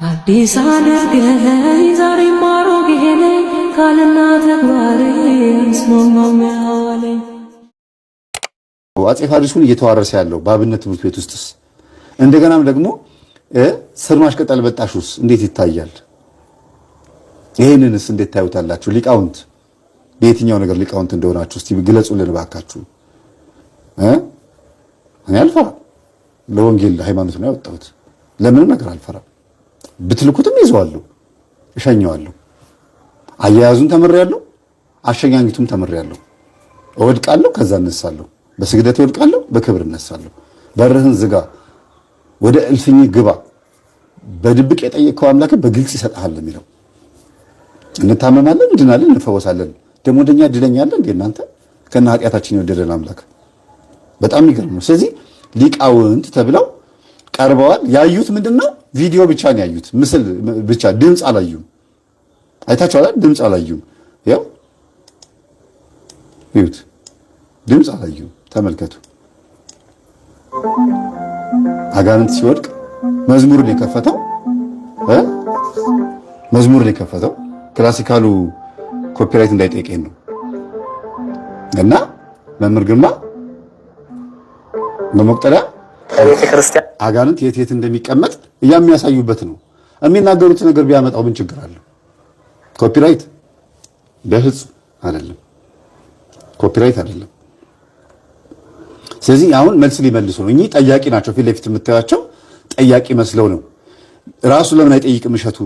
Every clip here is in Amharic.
አዲስ አድርገኝ ዛሬ ማሮጌ ነኝ ካልና ተግባሬ ስማማው ያለኝ አፄ ፋሪሱን እየተዋረሰ ያለው በአብነት ትምህርት ቤት ውስጥስ እንደገናም ደግሞ ስር ማሽቀጠል በጣሹስ እንዴት ይታያል? ይሄንንስ እንዴት ታዩታላችሁ? ሊቃውንት በየትኛው ነገር ሊቃውንት እንደሆናችሁ እስቲ ግለጹልን ባካችሁ። እኔ አልፈራም። ለወንጌል ሃይማኖት ነው ያወጣሁት። ለምንም ነገር አልፈራም። ብትልኩትም ይዘዋለሁ፣ እሸኘዋለሁ። አያያዙን ተምሬያለሁ፣ አሸኛኝቱም ተምሬያለሁ። እወድቃለሁ፣ ከዛ እነሳለሁ። በስግደት እወድቃለሁ፣ በክብር እነሳለሁ። በርህን ዝጋ፣ ወደ እልፍኝ ግባ፣ በድብቅ የጠየቅከው አምላክ በግልጽ ይሰጣል የሚለው። እንታመማለን፣ እንድናለን፣ እንፈወሳለን። ደግሞ እንደኛ እድለኛለን እንዴ እናንተ? ከና ኃጢአታችን የወደደን አምላክ በጣም የሚገርም ነው። ስለዚህ ሊቃውንት ተብለው ቀርበዋል። ያዩት ምንድነው? ቪዲዮ ብቻ ነው ያዩት፣ ምስል ብቻ፣ ድምጽ አላዩም። አይታችኋል? ድምጽ አላዩም። ያው ይሁት ድምጽ አላዩም። ተመልከቱ። አጋንንት ሲወድቅ መዝሙርን የከፈተው ክላሲካሉ ኮፒራይት እንዳይጠይቀኝ ነው። እና መምህር ግርማ በመቁጠሪያ ቤተ ክርስቲያን አጋንንት የት እንደሚቀመጥ የሚያሳዩበት ነው። የሚናገሩት ነገር ቢያመጣው ምን ችግር አለው? ኮፒራይት በፍጹም አይደለም፣ ኮፒራይት አይደለም። ስለዚህ አሁን መልስ ሊመልሱ ነው። እኚህ ጠያቂ ናቸው። ፊት ለፊት የምታያቸው ጠያቂ መስለው ነው። ራሱ ለምን አይጠይቅም? እሸቱ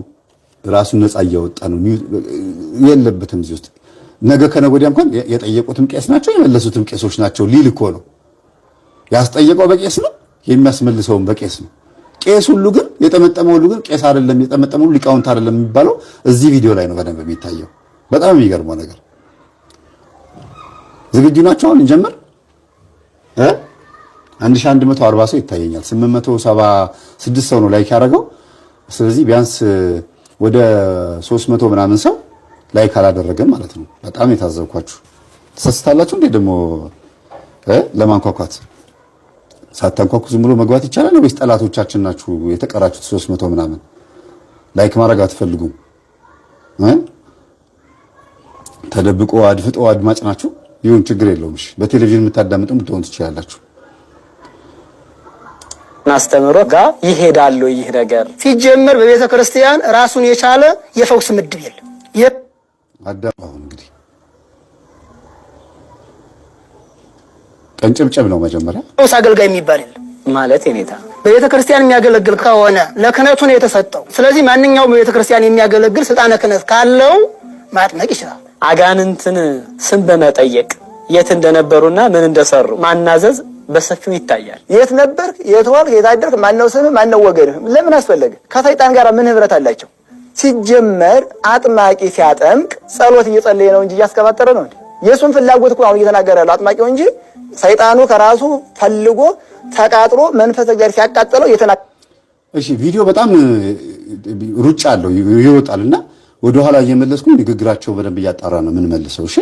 ራሱን ነፃ እያወጣ ነው። የለበትም እዚህ ውስጥ። ነገ ከነገ ወዲያ እንኳን የጠየቁትም ቄስ ናቸው፣ የመለሱትም ቄሶች ናቸው ሊል እኮ ነው። ያስጠየቀው በቄስ ነው፣ የሚያስመልሰውም በቄስ ነው። ቄስ ሁሉ ግን የጠመጠመው ሁሉ ግን ቄስ አይደለም፣ የጠመጠመው ሁሉ ሊቃውንት አይደለም የሚባለው እዚህ ቪዲዮ ላይ ነው በደንብ የሚታየው። በጣም የሚገርመው ነገር ዝግጁ ናቸው? አሁን እንጀምር። 1140 ሰው ይታየኛል። 876 ሰው ነው ላይክ ያደረገው። ስለዚህ ቢያንስ ወደ 300 ምናምን ሰው ላይክ አላደረገም ማለት ነው። በጣም የታዘብኳችሁ። ተሰስታላችሁ እንዴ ደግሞ ለማንኳኳት? ሳታንኳኩ ዝም ብሎ መግባት ይቻላል ወይስ ጠላቶቻችን ናችሁ የተቀራችሁት 300 ምናምን? ላይክ ማድረግ አትፈልጉም? ተደብቆ አድፍጦ አድማጭ ናችሁ? ይሁን ችግር የለውም። እሺ በቴሌቪዥን የምታዳምጡም ልትሆኑ ትችላላችሁ። አስተምሮ ጋር ይሄዳል። ይህ ነገር ሲጀመር በቤተ ክርስቲያን ራሱን የቻለ የፈውስ ምድብ የለም። አዳም እንግዲህ ቀንጭብጭብ ነው መጀመሪያ። ፈውስ አገልጋይ የሚባል የለም ማለት የኔታ በቤተ ክርስቲያን የሚያገለግል ከሆነ ለክህነቱ ነው የተሰጠው። ስለዚህ ማንኛውም በቤተ ክርስቲያን የሚያገለግል ስልጣነ ክህነት ካለው ማጥመቅ ይችላል። አጋንንትን ስም በመጠየቅ የት እንደነበሩና ምን እንደሰሩ ማናዘዝ በሰፊው ይታያል። የት ነበርክ? የት ዋልክ? የት አደርክ? ማነው ስምህ? ማነው ወገንህ? ለምን አስፈለገ? ከሰይጣን ጋር ምን ህብረት አላቸው? ሲጀመር አጥማቂ ሲያጠምቅ ጸሎት እየጸለየ ነው እንጂ እያስከባጠረ ነው እንዴ? የሱን ፍላጎት እኮ አሁን እየተናገረ ያለው አጥማቂው እንጂ ሰይጣኑ ከራሱ ፈልጎ ተቃጥሎ መንፈስ እግዚአብሔር ሲያቃጥለው እየተናገረ። እሺ ቪዲዮ በጣም ሩጫ አለው ይወጣልና ወደ ኋላ እየመለስኩ ንግግራቸው በደንብ እያጣራ ነው ምን መልሰው። እሺ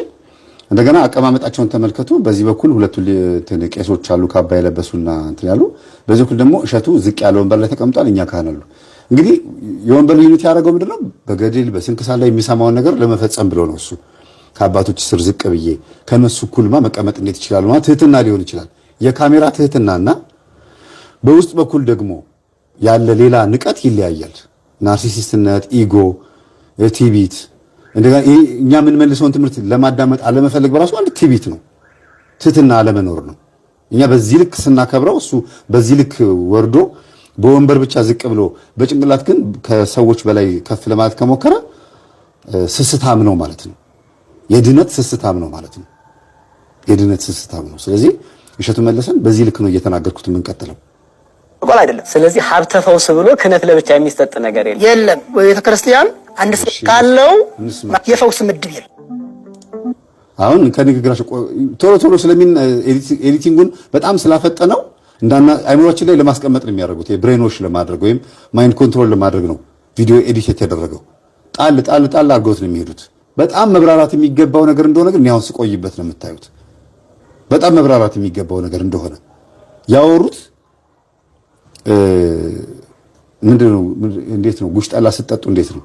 እንደገና አቀማመጣቸውን ተመልከቱ። በዚህ በኩል ሁለቱ ቄሶች አሉ ካባ የለበሱና እንትን ያሉ፣ በዚህ በኩል ደግሞ እሸቱ ዝቅ ያለ ወንበር ላይ ተቀምጧል። እኛ ካህን አሉ። እንግዲህ የወንበር ልዩነት ያደረገው ምንድነው? በገድል በስንክሳር ላይ የሚሰማውን ነገር ለመፈጸም ብሎ ነው። እሱ ከአባቶች ስር ዝቅ ብዬ ከነሱ እኩልማ መቀመጥ እንዴት ይችላል? ማለት ትህትና ሊሆን ይችላል፣ የካሜራ ትህትናና በውስጥ በኩል ደግሞ ያለ ሌላ ንቀት ይለያያል። ናርሲሲስትነት፣ ኢጎ፣ ቲቢት እንደገና እኛ ምን መልሰውን ትምህርት ለማዳመጥ አለመፈለግ በራሱ አንድ ቲቢት ነው፣ ትህትና አለመኖር ነው። እኛ በዚህ ልክ ስናከብረው እሱ በዚህ ልክ ወርዶ በወንበር ብቻ ዝቅ ብሎ በጭንቅላት ግን ከሰዎች በላይ ከፍ ለማለት ከሞከረ ስስታም ነው ማለት ነው። የድነት ስስታም ነው ማለት ነው። የድነት ስስታም ነው። ስለዚህ እሸቱ መለሰን በዚህ ልክ ነው እየተናገርኩት የምንቀጥለው ቆል አይደለም። ስለዚህ ሀብተ ፈውስ ብሎ ክህነት ለብቻ የሚሰጥ ነገር የለም። በቤተ ክርስቲያን አንድ ሰው ካለው የፈውስ ምድብ የለም። አሁን ከንግግራቸው ቶሎ ስለሚን ኤዲቲንጉን በጣም ስላፈጠነው እንዳና አይምሮአችን ላይ ለማስቀመጥ ነው የሚያደርጉት። የብሬን ዎሽ ለማድረግ ወይም ማይንድ ኮንትሮል ለማድረግ ነው ቪዲዮ ኤዲት የተደረገው። ጣል አድርገውት ነው የሚሄዱት። በጣም መብራራት የሚገባው ነገር እንደሆነ ግን ያው ስቆይበት ነው የምታዩት። በጣም መብራራት የሚገባው ነገር እንደሆነ ያወሩት ምንድነው እንዴት ነው ጉሽ ጠላ ስትጠጡ እንዴት ነው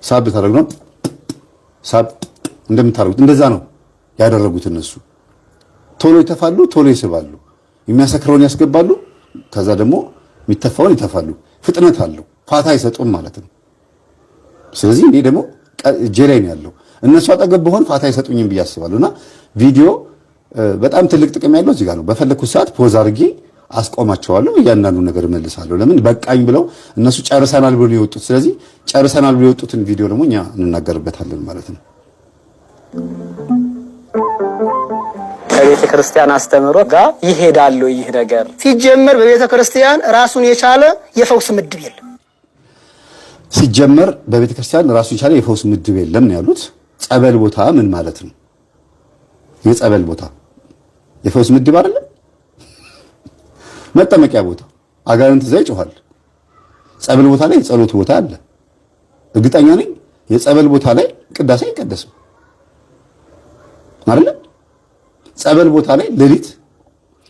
ሳብ ታደርጉ ሳብ እንደምታደርጉት እንደዛ ነው ያደረጉት እነሱ ቶሎ ይተፋሉ ቶሎ ይስባሉ የሚያሰክረውን ያስገባሉ ከዛ ደግሞ የሚተፋውን ይተፋሉ ፍጥነት አለው ፋታ አይሰጡም ማለት ነው ስለዚህ እኔ ደግሞ ጄላይ ነው ያለው እነሱ አጠገብ በሆን ፋታ አይሰጡኝም ብዬ አስባለሁና ቪዲዮ በጣም ትልቅ ጥቅም ያለው እዚህ ጋር ነው በፈለኩት ሰዓት ፖዝ አድርጌ አስቆማቸዋለሁ እያንዳንዱ ነገር መልሳለሁ ለምን በቃኝ ብለው እነሱ ጨርሰናል ብለው ይወጡት ስለዚህ ጨርሰናል ብለው ይወጡትን ቪዲዮ ደግሞ እኛ እንናገርበታለን ማለት ነው ከቤተ ክርስቲያን አስተምሮ ጋር ይሄዳል ይህ ነገር ሲጀመር በቤተ ክርስቲያን ራሱን የቻለ የፈውስ ምድብ የለም ሲጀመር በቤተ ክርስቲያን ራሱን የቻለ የፈውስ ምድብ የለም ነው ያሉት ጸበል ቦታ ምን ማለት ነው የጸበል ቦታ የፈውስ ምድብ አይደለም መጠመቂያ ቦታ አጋንንት እዛ ይጮሃል ጸበል ቦታ ላይ ጸሎት ቦታ አለ እርግጠኛ ነኝ የጸበል ቦታ ላይ ቅዳሴ አይቀደስም አይደል ጸበል ቦታ ላይ ሌሊት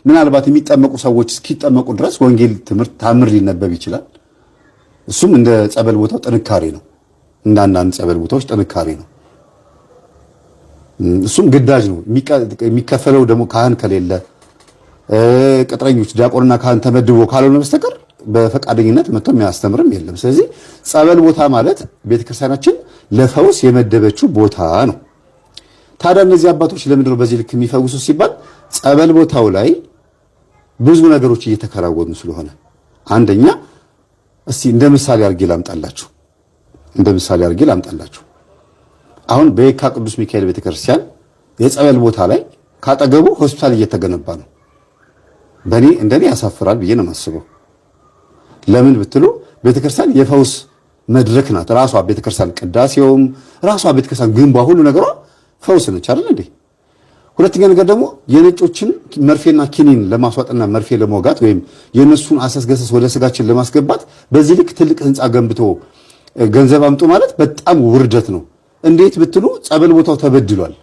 ምናልባት የሚጠመቁ ሰዎች እስኪጠመቁ ድረስ ወንጌል ትምህርት ታምር ሊነበብ ይችላል እሱም እንደ ጸበል ቦታው ጥንካሬ ነው እንደ አንዳንድ ጸበል ቦታዎች ጥንካሬ ነው እሱም ግዳጅ ነው የሚከፈለው ደግሞ ካህን ከሌለ ቅጥረኞች ዲያቆንና ካህን ተመድቦ ካልሆነ በስተቀር በፈቃደኝነት መጥቶ የሚያስተምርም የለም ስለዚህ ጸበል ቦታ ማለት ቤተክርስቲያናችን ለፈውስ የመደበችው ቦታ ነው ታዲያ እነዚህ አባቶች ለምንድነው በዚህ ልክ የሚፈውሱ ሲባል ጸበል ቦታው ላይ ብዙ ነገሮች እየተከናወኑ ስለሆነ አንደኛ እስቲ እንደ ምሳሌ አድርጌ ላምጣላችሁ አሁን በየካ ቅዱስ ሚካኤል ቤተክርስቲያን የጸበል ቦታ ላይ ካጠገቡ ሆስፒታል እየተገነባ ነው በኔ እንደኔ ያሳፍራል ብዬ ነው የማስበው ለምን ብትሉ ቤተክርስቲያን የፈውስ መድረክ ናት ራሷ ቤተክርስቲያን ቅዳሴውም ራሷ ቤተክርስቲያን ግንቧ ሁሉ ነገሯ ፈውስ ነች አይደል እንዴ ሁለተኛ ነገር ደግሞ የነጮችን መርፌና ኪኒን ለማስዋጥና መርፌ ለመውጋት ወይም የነሱን አሰስገሰስ ወደ ስጋችን ለማስገባት በዚህ ልክ ትልቅ ህንጻ ገንብቶ ገንዘብ አምጡ ማለት በጣም ውርደት ነው እንዴት ብትሉ ጸበል ቦታው ተበድሏል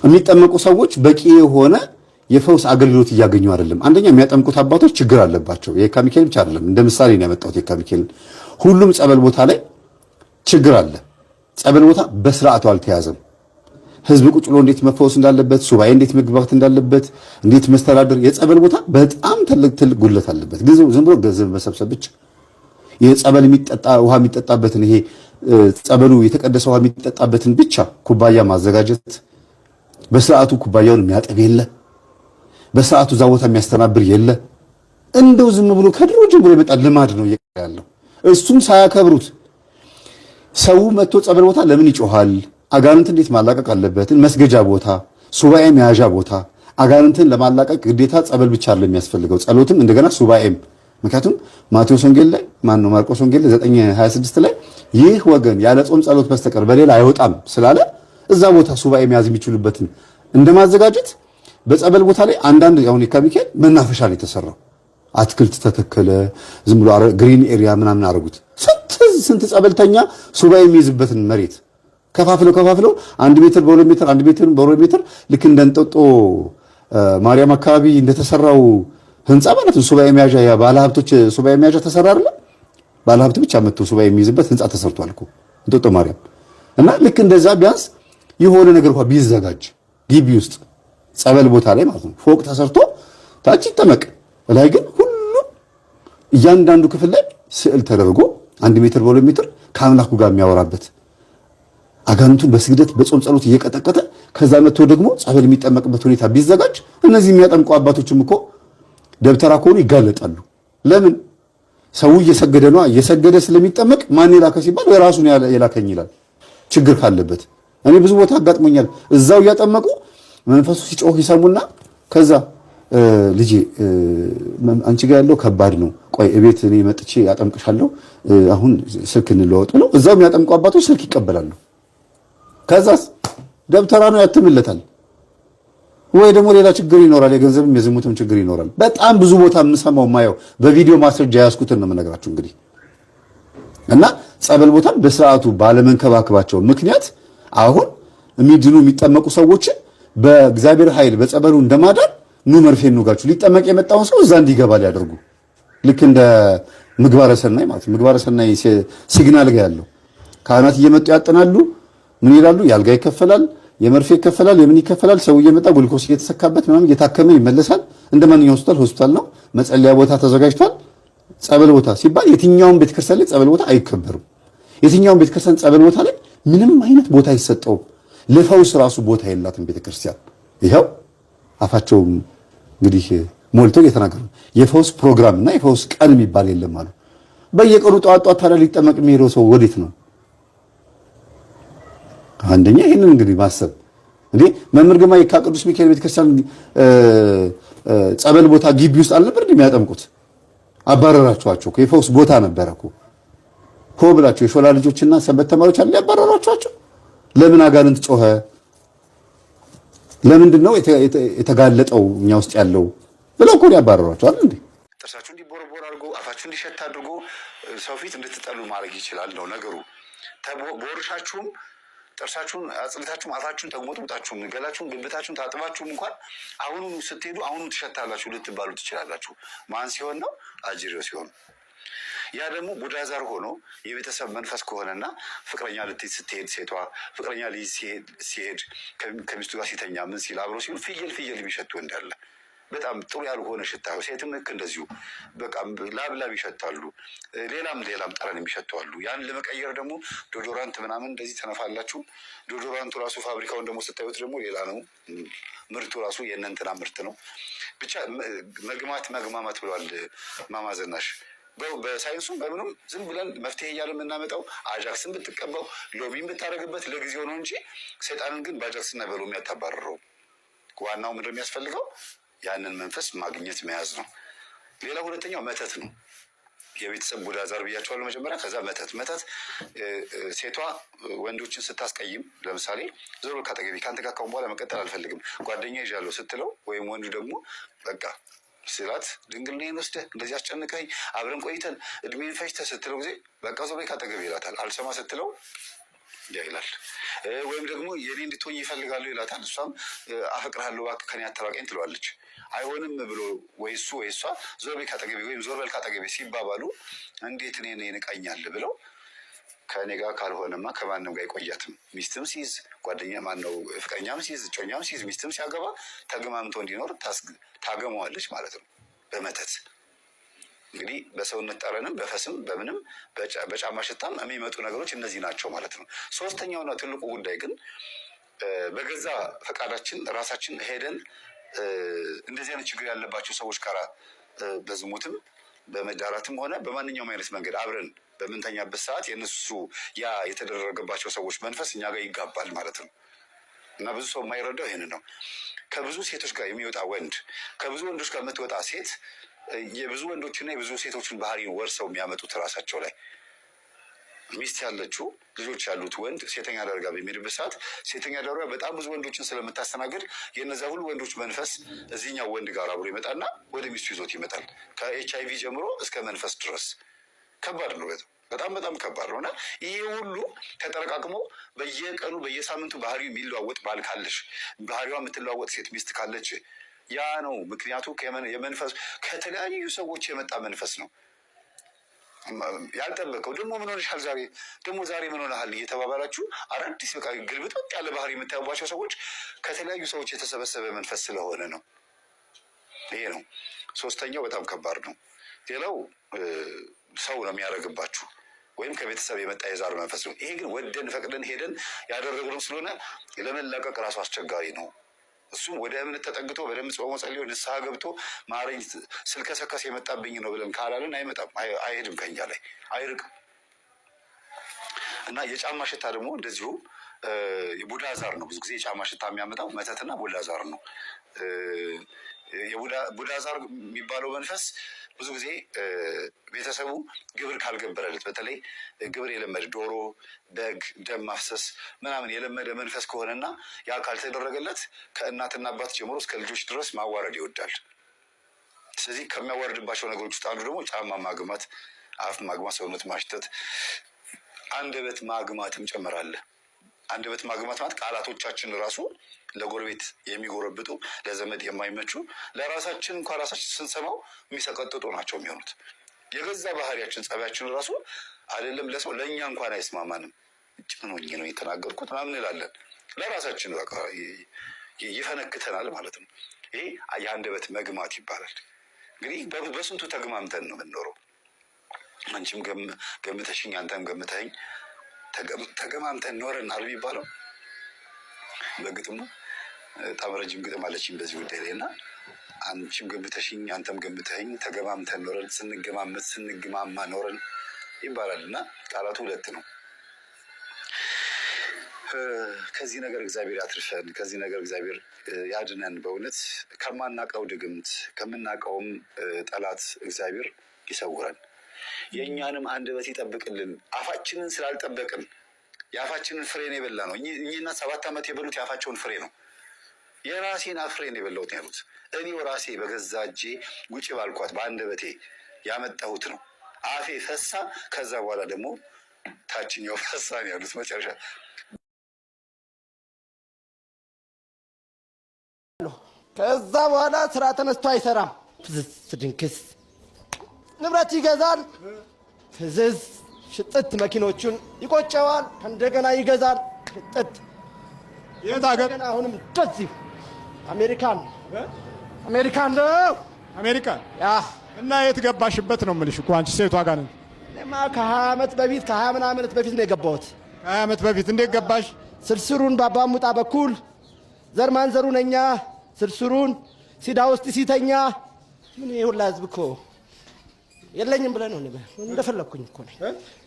የሚጠመቁ ሰዎች በቂ የሆነ የፈውስ አገልግሎት እያገኙ አይደለም አንደኛ የሚያጠምቁት አባቶች ችግር አለባቸው የካ ሚካኤል ብቻ አይደለም እንደ ምሳሌ ነው ያመጣሁት የካ ሚካኤል ሁሉም ጸበል ቦታ ላይ ችግር አለ ጸበል ቦታ በስርዓቱ አልተያዘም ህዝብ ቁጭ ብሎ እንዴት መፈወስ እንዳለበት ሱባኤ እንዴት መግባት እንዳለበት እንዴት መስተዳደር የጸበል ቦታ በጣም ትልቅ ጉድለት አለበት ግን ዝም ብሎ ገንዘብ መሰብሰብ ብቻ የጸበል የሚጠጣ ውሃ የሚጠጣበትን ይሄ ጸበሉ የተቀደሰ ውሃ የሚጠጣበትን ብቻ ኩባያ ማዘጋጀት በስርዓቱ ኩባያውን የሚያጠብ የለ በሰዓቱ እዛ ቦታ የሚያስተናብር የለ እንደው ዝም ብሎ ከድሮ ጀምሮ የመጣ ልማድ ነው ያለው እሱም ሳያከብሩት ሰው መጥቶ ጸበል ቦታ ለምን ይጮሃል አጋንንት እንዴት ማላቀቅ አለበት መስገጃ ቦታ ሱባኤ መያዣ ቦታ አጋንንትን ለማላቀቅ ግዴታ ጸበል ብቻ አይደለም የሚያስፈልገው ጸሎትም እንደገና ሱባኤም ምክንያቱም ማቴዎስ ወንጌል ላይ ማርቆስ ወንጌል 9:26 ላይ ይህ ወገን ያለ ጾም ጸሎት በስተቀር በሌላ አይወጣም ስላለ እዛ ቦታ ሱባኤ መያዝ የሚችሉበትን እንደማዘጋጀት በጸበል ቦታ ላይ አንዳንድ ያው የካሚካኤል መናፈሻ ላይ ተሰራው አትክልት ተተከለ ዝም ብሎ ግሪን ኤሪያ ምናምን አረጉት ስንት ጸበልተኛ ሱባኤ የሚይዝበትን መሬት ከፋፍለው 1 ሜትር በ2 ሜትር 1 ሜትር በ2 ሜትር ልክ እንደንጠጦ ማርያም አካባቢ እንደተሰራው ህንጻ ማለት ነው ሱባኤ መያዣ ያ ባለሀብቶች ሱባኤ መያዣ ተሰራ አይደል ባለሀብት ብቻ መጥቶ ሱባኤ የሚይዝበት ህንጻ ተሰርቷል እኮ እንጠጦ ማርያም እና ልክ እንደዛ ቢያንስ የሆነ ነገር እንኳን ቢዘጋጅ ግቢ ውስጥ ጸበል ቦታ ላይ ማለት ነው ፎቅ ተሰርቶ ታች ይጠመቅ ላይ ግን ሁሉ እያንዳንዱ ክፍል ላይ ስዕል ተደርጎ 1 ሜትር በ2 ሜትር ከአምላኩ ጋር የሚያወራበት አጋንንቱን በስግደት በጾም ጸሎት እየቀጠቀጠ ከዛ መጥቶ ደግሞ ጸበል የሚጠመቅበት ሁኔታ ቢዘጋጅ እነዚህ የሚያጠምቁ አባቶችም እኮ ደብተራ ከሆኑ ይጋለጣሉ ለምን ሰው እየሰገደ ነው እየሰገደ ስለሚጠመቅ ማን ይላከ ሲባል ራሱን የላከኝ ይላል ችግር ካለበት እኔ ብዙ ቦታ አጋጥሞኛል እዛው እያጠመቁ መንፈሱ ሲጮህ ይሰሙና ከዛ ልጄ አንቺ ጋር ያለው ከባድ ነው ቆይ እቤት እኔ መጥቼ ያጠምቅሻለሁ አሁን ስልክ እንለዋወጥ ብለው እዛው የሚያጠምቁ አባቶች ስልክ ይቀበላሉ ከዛስ ደብተራ ነው ያትምለታል ወይ ደግሞ ሌላ ችግር ይኖራል የገንዘብም የዝሙትም ችግር ይኖራል በጣም ብዙ ቦታ የምሰማው ማየው በቪዲዮ ማስረጃ ያስኩትን ነው የምነግራችሁ እንግዲህ እና ጸበል ቦታን በስርዓቱ ባለመንከባከባቸው ምክንያት አሁን የሚድኑ የሚጠመቁ ሰዎች በእግዚአብሔር ኃይል በጸበሉ እንደማዳን ኑ መርፌ እንውጋችሁ ሊጠመቅ የመጣውን ሰው እዛ እንዲገባ ሊያደርጉ ልክ እንደ ምግባረ ሰናይ ማለት ነው። ምግባረ ሰናይ ሲግናል ጋር ያለው ካህናት እየመጡ ያጠናሉ። ምን ይላሉ? ያልጋ ይከፈላል፣ የመርፌ ይከፈላል፣ የምን ይከፈላል። ሰው እየመጣ ጉልኮስ እየተሰካበት ምናምን እየታከመ ይመለሳል። እንደ ማንኛውም ሆስፒታል ነው። መጸለያ ቦታ ተዘጋጅቷል። ጸበል ቦታ ሲባል የትኛውም ቤተክርስቲያን ላይ ጸበል ቦታ አይከበርም። የትኛውም ቤተክርስቲያን ጸበል ቦታ ላይ ምንም አይነት ቦታ አይሰጠውም። ለፈውስ ራሱ ቦታ የላትም ቤተክርስቲያን። ይኸው አፋቸውም እንግዲህ ሞልተው እየተናገሩ የፈውስ ፕሮግራም እና የፈውስ ቀን የሚባል የለም አሉ። በየቀኑ ጠዋት ጠዋት ታዲያ ሊጠመቅ የሚሄደው ሰው ወዴት ነው? አንደኛ ይሄንን እንግዲህ ማሰብ እንዴ መምህር ግርማ የካ ቅዱስ ሚካኤል ቤተክርስቲያን ጸበል ቦታ ግቢ ውስጥ አልነበር እንደሚያጠምቁት? አባረራቸዋቸው። የፈውስ ቦታ ነበረ እኮ ሆ ብላቸው የሾላ ልጆችና ሰንበት ተማሪዎች አለ ያባረራቸዋቸው። ለምን አጋንንት ጮኸ? ለምንድን ነው የተጋለጠው እኛ ውስጥ ያለው ብለው እኮ ያባረሯቸው አይደል እንዴ? ጥርሳችሁ እንዲቦረቦር አድርጎ አፋችሁ እንዲሸት አድርጎ ሰው ፊት እንድትጠሉ ማድረግ ይችላል ነው ነገሩ። ቦርሻችሁም ጥርሳችሁን አጽድታችሁም አፋችሁን ተግሞጥሙጣችሁም ገላችሁን ግብታችሁን ታጥባችሁም እንኳን አሁኑ ስትሄዱ አሁኑ ትሸታላችሁ ልትባሉ ትችላላችሁ። ማን ሲሆን ነው? አጅሬው ሲሆን። ያ ደግሞ ቡዳዛር ሆኖ የቤተሰብ መንፈስ ከሆነና ፍቅረኛ ልትይዝ ስትሄድ ሴቷ ፍቅረኛ ልይዝ ሲሄድ ከሚስቱ ጋር ሲተኛ ምን ሲል አብሮ ሲሉ ፍየል የሚሸቱ እንዳለ በጣም ጥሩ ያልሆነ ሽታ። ሴትም ልክ እንደዚሁ በቃ ላብላብ ይሸታሉ። ሌላም ጠረን የሚሸቱ አሉ። ያን ለመቀየር ደግሞ ዶዶራንት ምናምን እንደዚህ ተነፋላችሁ። ዶዶራንቱ ራሱ ፋብሪካውን ደግሞ ስታዩት ደግሞ ሌላ ነው። ምርቱ ራሱ የእነንትና ምርት ነው። ብቻ መግማማት ብለዋል ማማዘናሽ። በሳይንሱም በምንም ዝም ብለን መፍትሄ እያለ የምናመጣው አጃክስን ብትቀባው ሎሚን ብታደርግበት ለጊዜው ነው እንጂ ሰይጣንን ግን በአጃክስና በሎሚ ያታባረረው። ዋናው ምንድን የሚያስፈልገው ያንን መንፈስ ማግኘት መያዝ ነው። ሌላ ሁለተኛው መተት ነው። የቤተሰብ ቡዳ ዛር ብያቸዋለሁ መጀመሪያ። ከዛ መተት ሴቷ ወንዶችን ስታስቀይም፣ ለምሳሌ ዞሮ ካጠገቢ ከአንተ ጋር ካሁን በኋላ መቀጠል አልፈልግም ጓደኛ ይዣለሁ ስትለው፣ ወይም ወንዱ ደግሞ በቃ ስላት ድንግልናዬን ወስደህ እንደዚህ አስጨንቀኝ አብረን ቆይተን እድሜን ፈጅተህ ስትለው ጊዜ በቃ ዞሮ ካጠገቢ ይላታል። አልሰማ ስትለው ያ ይላል። ወይም ደግሞ የኔ እንድትሆኝ ይፈልጋሉ ይላታል። እሷም አፈቅርሃለሁ እባክህ ከኔ አታራቀኝ ትለዋለች። አይሆንም ብሎ ወይ እሱ ወይ እሷ ዞር በል ካጠገቤ ወይም ዞር በል ካጠገቤ ሲባባሉ እንዴት እኔን ይንቃኛል ብለው ከእኔ ጋር ካልሆነማ ከማንም ጋር አይቆያትም። ሚስትም ሲይዝ ጓደኛ ማነው ፍቅረኛም ሲይዝ እጮኛም ሲይዝ ሚስትም ሲያገባ ተገማምቶ እንዲኖር ታገመዋለች ማለት ነው በመተት። እንግዲህ በሰውነት ጠረንም በፈስም በምንም በጫማ ሽታም የሚመጡ ነገሮች እነዚህ ናቸው ማለት ነው። ሶስተኛውና ትልቁ ጉዳይ ግን በገዛ ፈቃዳችን ራሳችን ሄደን እንደዚህ አይነት ችግር ያለባቸው ሰዎች ጋር በዝሙትም በመዳራትም ሆነ በማንኛውም አይነት መንገድ አብረን በምንተኛበት ሰዓት የእነሱ ያ የተደረገባቸው ሰዎች መንፈስ እኛ ጋር ይጋባል ማለት ነው። እና ብዙ ሰው የማይረዳው ይህንን ነው። ከብዙ ሴቶች ጋር የሚወጣ ወንድ ከብዙ ወንዶች ጋር የምትወጣ ሴት የብዙ ወንዶችና የብዙ ሴቶችን ባህሪን ወርሰው የሚያመጡት ራሳቸው ላይ። ሚስት ያለችው ልጆች ያሉት ወንድ ሴተኛ አዳሪ ጋር በሚሄድበት ሰዓት ሴተኛ አዳሪዋ በጣም ብዙ ወንዶችን ስለምታስተናግድ የነዛ ሁሉ ወንዶች መንፈስ እዚህኛው ወንድ ጋር አብሮ ይመጣና ወደ ሚስቱ ይዞት ይመጣል። ከኤችአይቪ ጀምሮ እስከ መንፈስ ድረስ ከባድ ነው። በጣም ከባድ ነው። እና ይሄ ሁሉ ተጠረቃቅሞ በየቀኑ በየሳምንቱ ባህሪው የሚለዋወጥ ባል ካለሽ፣ ባህሪዋ የምትለዋወጥ ሴት ሚስት ካለች ያ ነው ምክንያቱ። የመንፈስ ከተለያዩ ሰዎች የመጣ መንፈስ ነው። ያልጠበቀው ደግሞ ምን ሆነሻል ዛሬ ደግሞ ዛሬ ምን ሆነሃል እየተባባላችሁ አዳዲስ በቃ ግልብጥጥ ያለ ባህሪ የምታዩባቸው ሰዎች ከተለያዩ ሰዎች የተሰበሰበ መንፈስ ስለሆነ ነው። ይሄ ነው ሶስተኛው። በጣም ከባድ ነው። ሌላው ሰው ነው የሚያደርግባችሁ ወይም ከቤተሰብ የመጣ የዛር መንፈስ ነው። ይሄ ግን ወደን ፈቅደን ሄደን ያደረግነው ስለሆነ ለመላቀቅ ራሱ አስቸጋሪ ነው። እሱም ወደ እምነት ተጠግቶ በደንብ ጾሞ ጸልዮ ንስሐ ገብቶ ማረኝ ስልከሰከስ የመጣብኝ ነው ብለን ካላልን አይመጣም፣ አይሄድም፣ ከኛ ላይ አይርቅም። እና የጫማ ሽታ ደግሞ እንደዚሁ የቡዳ ዛር ነው። ብዙ ጊዜ የጫማ ሽታ የሚያመጣው መተትና ቡዳ ዛር ነው። የቡዳ ዛር የሚባለው መንፈስ ብዙ ጊዜ ቤተሰቡ ግብር ካልገበረለት፣ በተለይ ግብር የለመደ ዶሮ፣ በግ፣ ደም ማፍሰስ ምናምን የለመደ መንፈስ ከሆነና ያ ካልተደረገለት ከእናትና አባት ጀምሮ እስከ ልጆች ድረስ ማዋረድ ይወዳል። ስለዚህ ከሚያዋርድባቸው ነገሮች ውስጥ አንዱ ደግሞ ጫማ ማግማት፣ አፍ ማግማት፣ ሰውነት ማሽተት፣ አንደበት ማግማትም ጨምራለ። አንደበት ማግማት ማለት ቃላቶቻችን ራሱ ለጎረቤት የሚጎረብጡ ለዘመድ የማይመቹ ለራሳችን እንኳን ራሳችን ስንሰማው የሚሰቀጥጡ ናቸው የሚሆኑት። የገዛ ባህሪያችን ጸባያችን ራሱ አይደለም ለሰው ለእኛ እንኳን አይስማማንም። ጭኖኝ ነው የተናገርኩት ምናምን እንላለን። ለራሳችን በቃ ይፈነክተናል ማለት ነው። ይሄ የአንደበት መግማት ይባላል። እንግዲህ በስንቱ ተግማምተን ነው የምንኖረው። አንቺም ገምተሽኝ አንተም ገምተኝ ተገማምተን ኖረናል የሚባለው በግጥሙ በጣም ረጅም ግጥም አለችኝ በዚህ ጉዳይ ላይ እና አንቺም ገምተሽኝ አንተም ገምተኝ ተገማምተን ኖረን ስንገማመት ስንግማማ ኖረን ይባላል እና ቃላቱ ሁለት ነው። ከዚህ ነገር እግዚአብሔር ያትርፈን፣ ከዚህ ነገር እግዚአብሔር ያድነን። በእውነት ከማናቀው ድግምት ከምናቀውም ጠላት እግዚአብሔር ይሰውረን። የእኛንም አንደበት ይጠብቅልን። አፋችንን ስላልጠበቅን የአፋችንን ፍሬ ነው የበላ ነው። እኚህና 7 ዓመት የበሉት የአፋቸውን ፍሬ ነው። የራሴን ፍሬ ነው የበላሁት ያሉት እኔው ራሴ በገዛ እጄ ጉጭ ባልኳት በአንደበቴ ያመጣሁት ነው። አፌ ፈሳ፣ ከዛ በኋላ ደግሞ ታችኛው ፈሳ ነው ያሉት መጨረሻ። ከዛ በኋላ ስራ ተነስቶ አይሰራም። ፍዝዝ ድንክስ ንብረት ይገዛል። ፍዝዝ ሽጥት መኪኖቹን ይቆጨዋል። እንደገና ይገዛል ሽጥት። የት ሀገር? አሁንም እንደዚሁ አሜሪካን ነው። አሜሪካን ያ እና የት ገባሽበት ነው የምልሽ እኮ አንቺ ሴቷ ጋር ነን። እኔማ ከ20 ዓመት በፊት ከ20 ምናምን ዓመት በፊት ነው የገባሁት። ከ20 ዓመት በፊት እንዴት ገባሽ? ስርስሩን ባባሙጣ በኩል ዘር ማንዘሩ ነኛ ስርስሩን ሲዳ ውስጥ ሲተኛ ምን ይሁላ ህዝብ እኮ የለኝም ብለህ ነው እንደፈለኩኝ እኮ ነኝ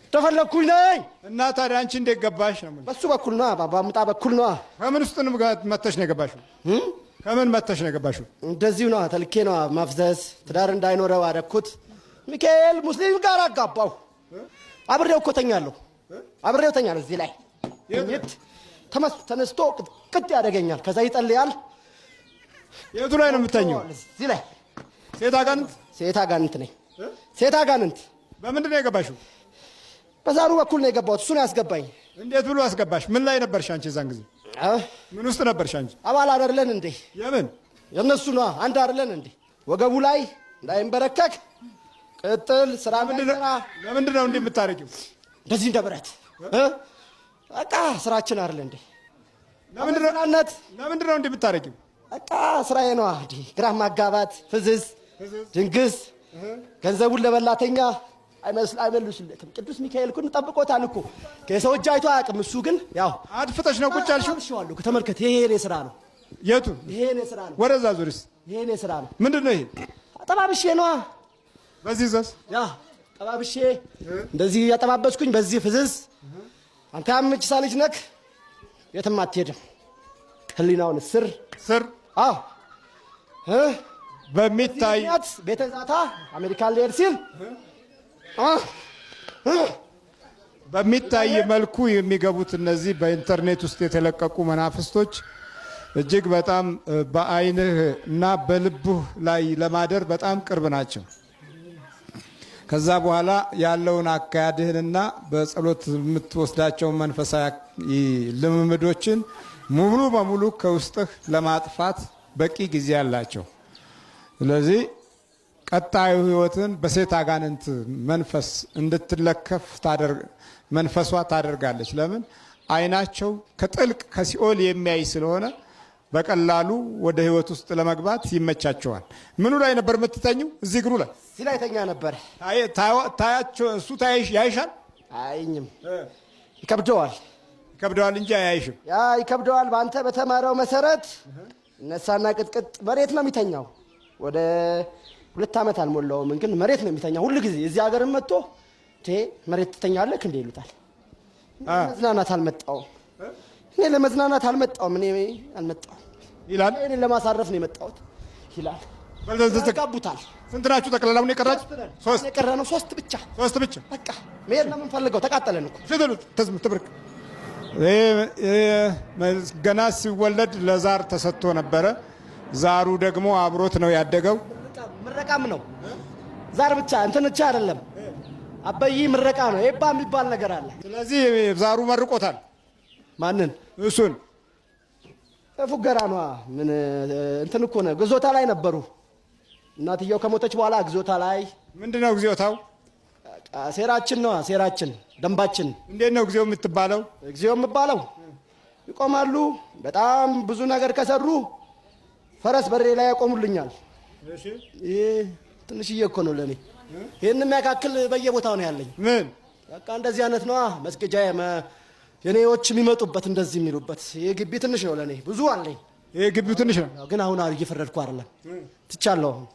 እንደፈለኩኝ ነኝ። እና ታዲያ አንቺ እንዴት ገባሽ ነው የምልሽ? በሱ በኩል ነው ባባሙጣ በኩል ነው። ከምን ውስጥ መተሽ ነው የገባሽው? ከምን መተሽ ነው የገባሽው? እንደዚሁ ነው ተልኬ ነው ማፍዘዝ ትዳር እንዳይኖረው አደረኩት። ሚካኤል ሙስሊም ጋር አጋባው። አብሬው እኮ ተኛለሁ። አብሬው ተኛለሁ። እዚህ ላይ ተነስቶ ቅጥ ያደርገኛል። ከዛ ይጠልያል። የቱ ላይ ነው የምተኘው? እዚህ ላይ ሴት አጋንንት ነኝ። ሴት አጋንንት። በምንድን ነው የገባሽው? በዛሩ በኩል ነው የገባሁት። እሱ ነው ያስገባኝ። እንዴት ብሎ አስገባሽ? ምን ላይ ነበርሽ አንቺ? እዛን ጊዜ ምን ውስጥ ነበርሽ አንቺ? አባል አይደለን እንዴ? የምን የነሱ ነው አንድ አይደለን እንዴ? ወገቡ ላይ እንዳይንበረከክ ቅጥል ስራ ምንድነው? ለምንድን ነው እንዲህ የምታረጊው? እንደዚህ እንደ ብረት በቃ ስራችን አይደል እንዴ? ለምንድን ነው እንዲህ የምታረጊው? በቃ ስራዬ ነው። ግራ ማጋባት፣ ፍዝዝ ድንግስ፣ ገንዘቡን ለበላተኛ አይመልሱለትም። ቅዱስ ሚካኤል እኮ እንጠብቆታል እኮ ከሰው እጅ አይቶ አያውቅም። እሱ ግን ያው አድፍተሽ ነው ቁጭ ያልሽው። አልሽዋለሁ። ተመልከት፣ ይሄ የኔ ስራ ነው። የቱ? ይሄ የኔ ስራ ነው። ወደዛ ዙሪስ? ይሄ የኔ ስራ ነው። ምንድን ነው ይሄ? አጠባብሼ ነዋ። በዚህ ዘስ ያ አጠባብሼ እንደዚህ ያጠባበስኩኝ በዚህ ፍዝዝ። አንተ አምጭሳ ልጅ ነክ የትም አትሄድም። ህሊናውን ስር አዎ በሚታይ ቤተ ዛታ አሜሪካን ሊሄድ ሲል በሚታይ መልኩ የሚገቡት እነዚህ በኢንተርኔት ውስጥ የተለቀቁ መናፍስቶች እጅግ በጣም በአይንህ እና በልብህ ላይ ለማደር በጣም ቅርብ ናቸው። ከዛ በኋላ ያለውን አካሄድህንና በጸሎት የምትወስዳቸውን መንፈሳዊ ልምምዶችን ሙሉ በሙሉ ከውስጥህ ለማጥፋት በቂ ጊዜ አላቸው። ስለዚህ ቀጣዩ ህይወትን በሴት አጋንንት መንፈስ እንድትለከፍ መንፈሷ ታደርጋለች። ለምን? አይናቸው ከጥልቅ ከሲኦል የሚያይ ስለሆነ በቀላሉ ወደ ህይወት ውስጥ ለመግባት ይመቻቸዋል። ምኑ ላይ ነበር የምትተኙ? እዚህ እግሩ ላይ? እዚህ ላይ ተኛ ነበር። ታያቸው እሱ ያይሻል? አይኝም። ይከብደዋል እንጂ አያይሽም። ያ ይከብደዋል። በአንተ በተማረው መሰረት እነሳና ቅጥቅጥ መሬት ነው የሚተኛው። ወደ 2 ዓመት አልሞላውም፣ ግን መሬት ነው የሚተኛው ሁሉ ጊዜ። እዚህ ሀገርም መጥቶ መሬት ትተኛለህ እንዴ ይሉታል። መዝናናት አልመጣውም እኔ ለመዝናናት አልመጣውም ይላል። እኔ ለማሳረፍ ነው የመጣሁት ይላል። ተጋቡታል። ስንት ናችሁ ጠቅላላ? አሁን የቀራችሁ 3 የቀረነው 3 ብቻ። በቃ መሄድ ነው የምንፈልገው። ተቃጠለን እኮ ትብርክ። ገና ሲወለድ ለዛር ተሰጥቶ ነበረ። ዛሩ ደግሞ አብሮት ነው ያደገው። ምረቃም ነው ዛር ብቻ እንትን ብቻ አይደለም። አበይ ምረቃ ነው። ኤባ የሚባል ነገር አለ። ስለዚህ ዛሩ መርቆታል። ማንን? እሱን ፉገራ ነዋ። ምን እንትን እኮ ነው፣ ግዞታ ላይ ነበሩ። እናትየው ከሞተች በኋላ ግዞታ ላይ። ምንድነው ጊዜውታው? ሴራችን ነዋ፣ ሴራችን፣ ደንባችን። እንዴት ነው ጊዜው የምትባለው? ጊዜው የምባለው ይቆማሉ። በጣም ብዙ ነገር ከሰሩ ፈረስ በሬ ላይ ያቆሙልኛል። እሺ ይህ ትንሽዬ እኮ ነው ለኔ። ይህን የሚያካክል በየቦታው ነው ያለኝ። ምን በቃ እንደዚህ አይነት ነዋ መስገጃ የኔዎች የሚመጡበት እንደዚህ የሚሉበት። ይህ ግቢ ትንሽ ነው ለኔ፣ ብዙ አለኝ። ይሄ ግቢው ትንሽ ነው ግን አሁን እየፈረድኩ አይደለም፣ ትቻለሁ። አሁን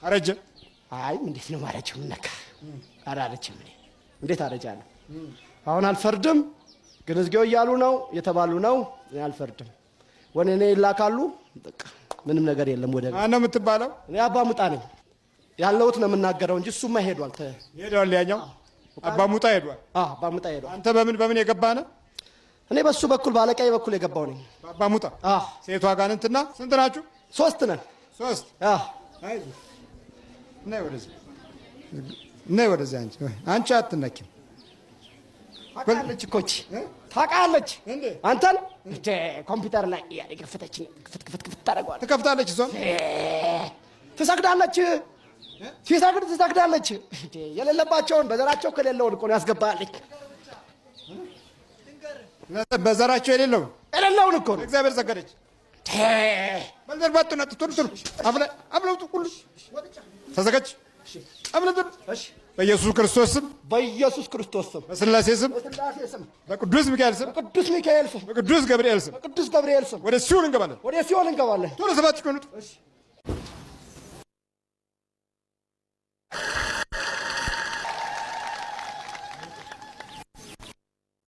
አረጀ። አይ እንዴት ነው ማረጀው? ምን ነካ? አላለችም። እኔ እንዴት አረጃለሁ? አሁን አልፈርድም። ግን እዝጌው እያሉ ነው የተባሉ ነው። እኔ አልፈርድም። ወኔ እኔ ይላካሉ። በቃ ምንም ነገር የለም። ወደ ማን ነው የምትባለው? እኔ አባ ሙጣ ነኝ። ያለሁት ነው የምናገረው እንጂ እሱማ ሄዷል። ሄዷል። ያኛው አባ ሙጣ ሄዷል። አባ ሙጣ ሄዷል። አንተ በምን የገባህ ነህ? እኔ በሱ በኩል ባለቀይ በኩል የገባው ነኝ። አባ ሙጣ። ሴቷ ጋንንትና ስንት ናችሁ? 3 ነን። 3 ነይ ወደዚህ፣ ነይ ወደዚህ። አንቺ አትነኪም። ታውቃለች እኮ እቺ ታውቃለች። አንተን እንደ ኮምፒውተር ላይ የከፈተችን ክፍት ታደርገዋለች። ትከፍታለች። እሷም ትሰግዳለች። ሲሰግድ ትሰግዳለች። የሌለባቸውን በዘራቸው ከሌለውን እኮ ነው ያስገባለች። በዘራቸው የሌለውን እኮ ነው እግዚአብሔር ሰገደች። በልበርባቱ ነጥ ቱር አብለውጡ ሁሉ ተዘጋጅ። አብለውጡ በኢየሱስ ክርስቶስ ስም፣ በኢየሱስ ክርስቶስ ስም፣ በስላሴ ስም፣ በቅዱስ ሚካኤል ስም፣ በቅዱስ ሚካኤል ስም፣ በቅዱስ ገብርኤል ስም፣ በቅዱስ ገብርኤል ስም ወደ ሲኦል እንገባለን። ወደ ሲኦል እንገባለን። ቶሎ ሰባት ይቆንጡ